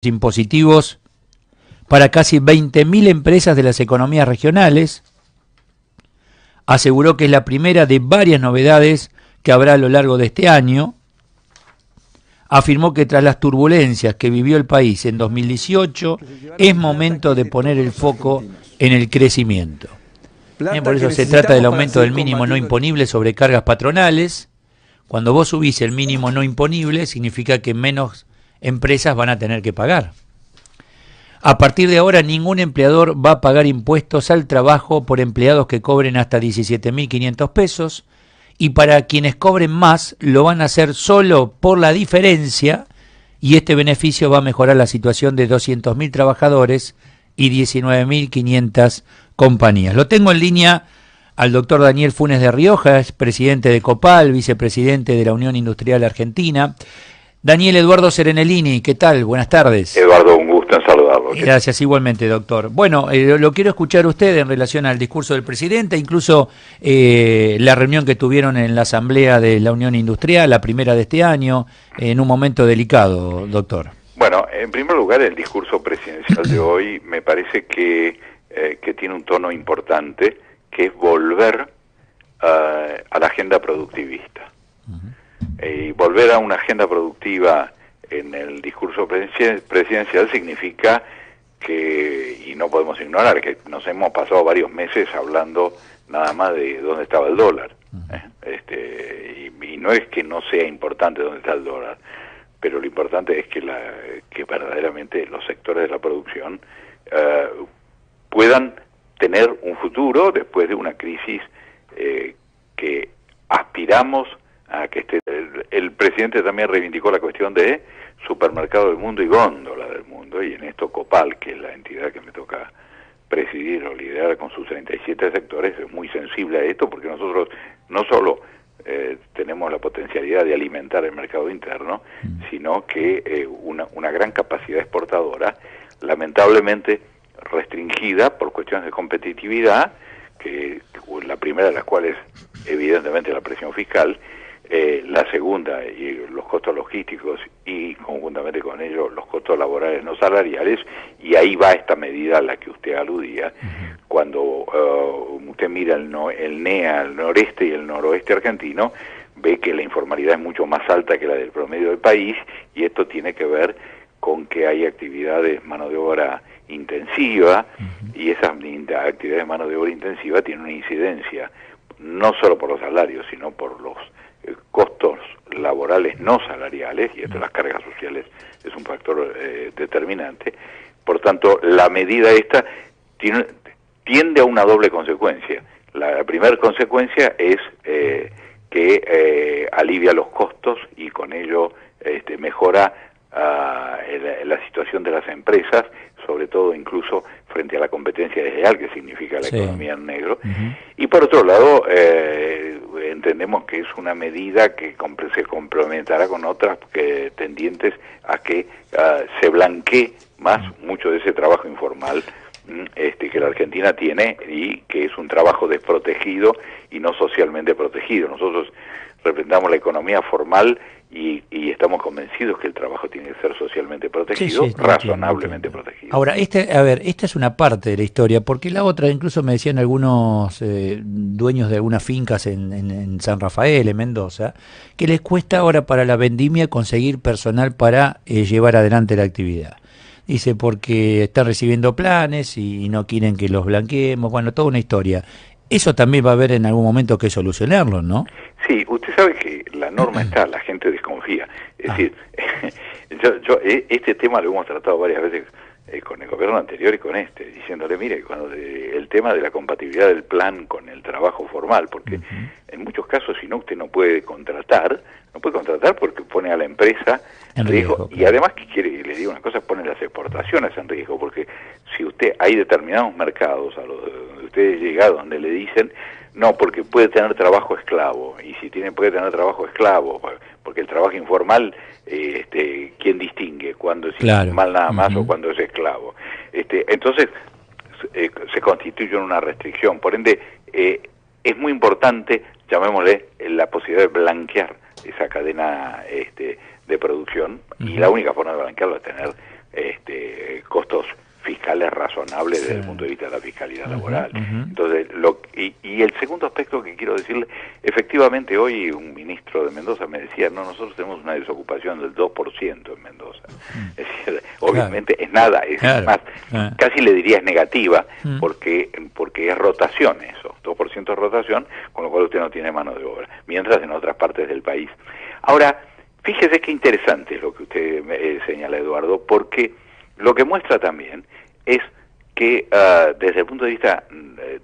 impositivos para casi 20.000 empresas de las economías regionales. Aseguró que es la primera de varias novedades que habrá a lo largo de este año. Afirmó que tras las turbulencias que vivió el país en 2018, es momento de poner el foco en el crecimiento. Por eso se trata del aumento del mínimo no imponible sobre cargas patronales. Cuando vos subís el mínimo no imponible, significa que menos empresas van a tener que pagar. A partir de ahora, ningún empleador va a pagar impuestos al trabajo por empleados que cobren hasta 17.500 pesos, y para quienes cobren más, lo van a hacer solo por la diferencia, y este beneficio va a mejorar la situación de 200.000 trabajadores y 19.500 compañías. Lo tengo en línea al doctor Daniel Funes de Rioja, es presidente de Copal, vicepresidente de la Unión Industrial Argentina. Daniel Eduardo Serenellini, ¿qué tal? Buenas tardes. Eduardo, un gusto en saludarlo. Gracias, igualmente, doctor. Bueno, lo quiero escuchar usted en relación al discurso del presidente, incluso la reunión que tuvieron en la Asamblea de la Unión Industrial, la primera de este año, en un momento delicado, doctor. Bueno, en primer lugar, el discurso presidencial de hoy me parece que tiene un tono importante, que es volver a la agenda productivista. Y volver a una agenda productiva en el discurso presidencial significa que, y no podemos ignorar, que nos hemos pasado varios meses hablando nada más de dónde estaba el dólar. Y no es que no sea importante dónde está el dólar, pero lo importante es que verdaderamente los sectores de la producción puedan tener un futuro después de una crisis que aspiramos a que el presidente también reivindicó la cuestión de supermercado del mundo y góndola del mundo, y en esto Copal, que es la entidad que me toca presidir o liderar con sus 37 sectores, es muy sensible a esto, porque nosotros no solo tenemos la potencialidad de alimentar el mercado interno, sino que una gran capacidad exportadora, lamentablemente restringida por cuestiones de competitividad, que la primera de las cuales evidentemente la presión fiscal, la segunda y los costos logísticos, y conjuntamente con ello los costos laborales no salariales, y ahí va esta medida a la que usted aludía. Cuando usted mira el NEA, el noreste y el noroeste argentino, ve que la informalidad es mucho más alta que la del promedio del país, y esto tiene que ver con que hay actividades mano de obra intensiva, y esas actividades de mano de obra intensiva tienen una incidencia no solo por los salarios, sino por los costos laborales no salariales, y esto las cargas sociales es un factor determinante. Por tanto, la medida esta tiende a una doble consecuencia. La primera consecuencia es que alivia los costos y con ello mejora la situación de las empresas, sobre todo incluso frente a la competencia desleal que significa la economía en negro. Y por otro lado, entendemos que es una medida que se complementará con otras tendientes a que se blanquee más mucho de ese trabajo informal que la Argentina tiene, y que es un trabajo desprotegido y no socialmente protegido. Nosotros representamos la economía formal y estamos convencidos que el trabajo tiene que ser socialmente protegido, razonablemente protegido. Ahora, esta es una parte de la historia, porque la otra, incluso me decían algunos dueños de algunas fincas en San Rafael, en Mendoza, que les cuesta ahora para la vendimia conseguir personal para llevar adelante la actividad. Dice, porque están recibiendo planes y no quieren que los blanqueemos, bueno, toda una historia. Eso también va a haber en algún momento que solucionarlo, ¿no? Sí, usted sabe que la norma está, la gente desconfía. Es decir, este tema lo hemos tratado varias veces con el gobierno anterior y con diciéndole, mire, cuando el tema de la compatibilidad del plan con el trabajo formal, porque en muchos casos, si no, usted no puede contratar porque pone a la empresa en riesgo, y además, que quiere, le digo una cosa, pone las exportaciones en riesgo, porque si hay determinados mercados a los donde usted llega, donde le dicen, no, porque puede tener trabajo esclavo, y si puede tener trabajo esclavo, porque el trabajo informal, ¿quién distingue cuándo es informal nada más o cuándo es esclavo? Entonces, se constituye una restricción, por ende, es muy importante, llamémosle, la posibilidad de blanquear esa cadena de producción, y la única forma de blanquearlo es tener razonable desde el punto de vista de la fiscalidad laboral. Entonces, y el segundo aspecto que quiero decirle, efectivamente hoy un ministro de Mendoza me decía, no, nosotros tenemos una desocupación del 2% en Mendoza. Es decir, obviamente es nada, es más, casi le diría es negativa, porque es rotación eso, 2% de rotación, con lo cual usted no tiene mano de obra, mientras en otras partes del país. Ahora, fíjese qué interesante es lo que usted señala, Eduardo, porque lo que muestra también es que desde el punto de vista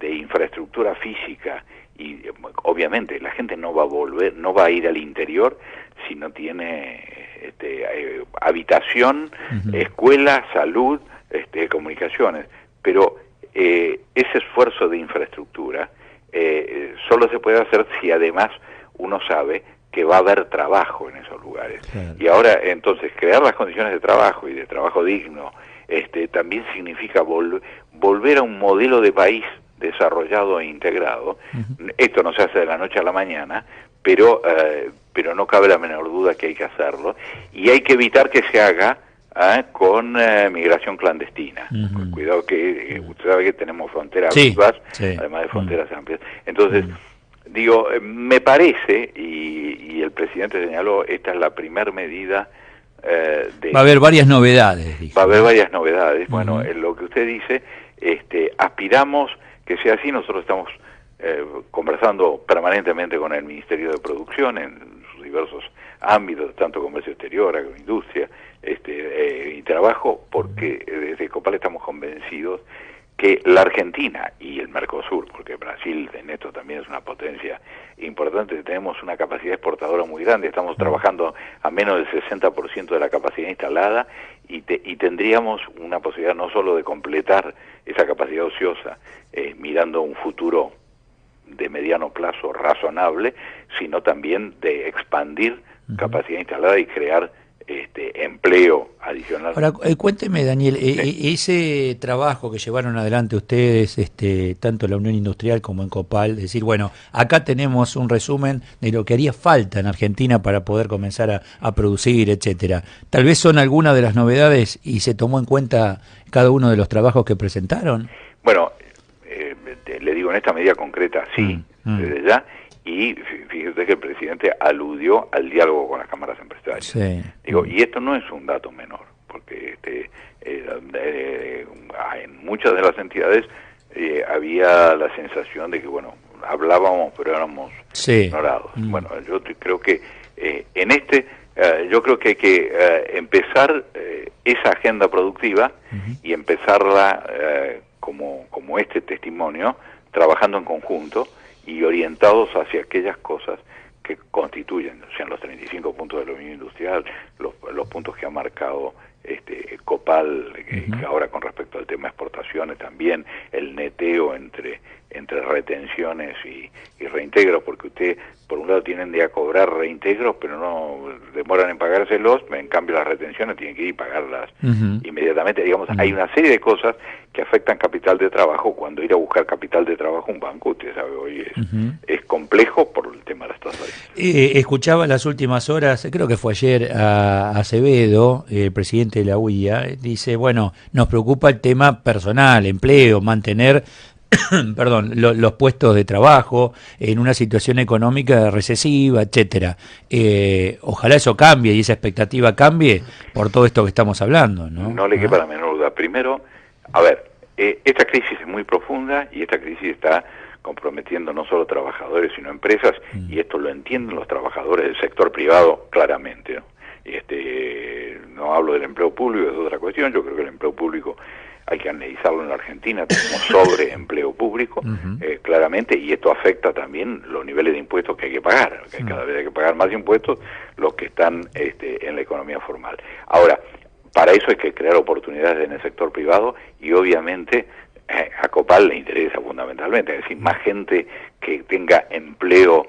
de infraestructura física, y obviamente la gente no va a volver, no va a ir al interior si no tiene habitación, escuela, salud, comunicaciones, pero ese esfuerzo de infraestructura solo se puede hacer si además uno sabe que va a haber trabajo en esos lugares. Claro. Y ahora, entonces, crear las condiciones de trabajo y de trabajo digno, también significa volver a un modelo de país desarrollado e integrado. Esto no se hace de la noche a la mañana, pero no cabe la menor duda que hay que hacerlo, y hay que evitar que se haga con migración clandestina. Cuidado que usted sabe que tenemos fronteras vivas, además de fronteras amplias. Entonces, digo, me parece, y el presidente señaló, esta es la primera medida va a haber varias novedades. Dijo. Va a haber varias novedades. Bueno, en lo que usted dice, aspiramos que sea así. Nosotros estamos conversando permanentemente con el Ministerio de Producción en sus diversos ámbitos, tanto comercio exterior, agroindustria y trabajo, porque desde Copal estamos convencidos que la Argentina y el Mercosur, porque Brasil en esto también es una potencia importante, tenemos una capacidad exportadora muy grande, estamos trabajando a menos del 60% de la capacidad instalada y tendríamos una posibilidad no solo de completar esa capacidad ociosa mirando un futuro de mediano plazo razonable, sino también de expandir capacidad instalada y crear empleo adicional. Ahora, cuénteme, Daniel, ese trabajo que llevaron adelante ustedes, tanto en la Unión Industrial como en Copal, decir, bueno, acá tenemos un resumen de lo que haría falta en Argentina para poder comenzar a producir, etcétera. Tal vez son algunas de las novedades y se tomó en cuenta cada uno de los trabajos que presentaron. Bueno, le digo en esta medida concreta, sí, desde ya. Y fíjese que el presidente aludió al diálogo con las cámaras empresariales. Sí. Digo, y esto no es un dato menor, porque en muchas de las entidades había la sensación de que, bueno, hablábamos pero éramos ignorados. Bueno, yo creo que yo creo que hay que empezar esa agenda productiva y empezarla como este testimonio, trabajando en conjunto y orientados hacia aquellas cosas que constituyen, sean los 35 puntos de la Unión Industrial, los puntos que ha marcado Copal, que ahora con respecto al tema de exportaciones también, el neteo entre retenciones y reintegros, porque usted, por un lado, tienden a cobrar reintegros, pero no demoran en pagárselos, en cambio las retenciones tienen que ir y pagarlas inmediatamente. Digamos, hay una serie de cosas que afectan capital de trabajo. Cuando ir a buscar capital de trabajo un banco, usted sabe, hoy es complejo por el tema de las tasas. Escuchaba en las últimas horas, creo que fue ayer, a Acevedo, el presidente de la UIA, dice, bueno, nos preocupa el tema personal, empleo, mantener perdón, los puestos de trabajo en una situación económica recesiva, etcétera. Ojalá eso cambie y esa expectativa cambie por todo esto que estamos hablando, ¿no? No le quepa la menor duda. Primero, a ver, esta crisis es muy profunda y esta crisis está comprometiendo no solo trabajadores sino empresas, y esto lo entienden los trabajadores del sector privado claramente, ¿no? No hablo del empleo público, es otra cuestión. Yo creo que el empleo público hay que analizarlo en la Argentina, tenemos sobre empleo público, claramente, y esto afecta también los niveles de impuestos que hay que pagar, que cada vez hay que pagar más impuestos los que están en la economía formal. Ahora, para eso hay que crear oportunidades en el sector privado y obviamente a Copal le interesa fundamentalmente, es decir, más gente que tenga empleo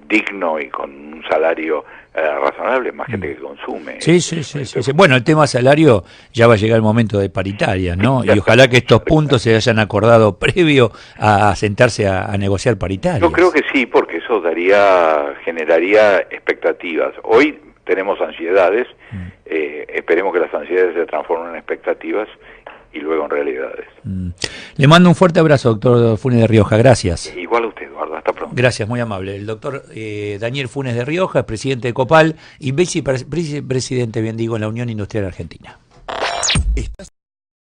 digno y con un salario razonable, más gente que consume. Sí. Bueno, el tema salario ya va a llegar el momento de paritarias, ¿no? Y ojalá que estos puntos se hayan acordado previo a sentarse a negociar paritarias. Yo creo que sí, porque eso generaría expectativas. Hoy tenemos ansiedades, esperemos que las ansiedades se transformen en expectativas y luego en realidades. Le mando un fuerte abrazo, doctor Funes de Rioja, gracias. Igual a usted, Eduardo, hasta pronto. Gracias, muy amable. El doctor Daniel Funes de Rioja, presidente de Copal y vicepresidente, bien digo, en la Unión Industrial Argentina.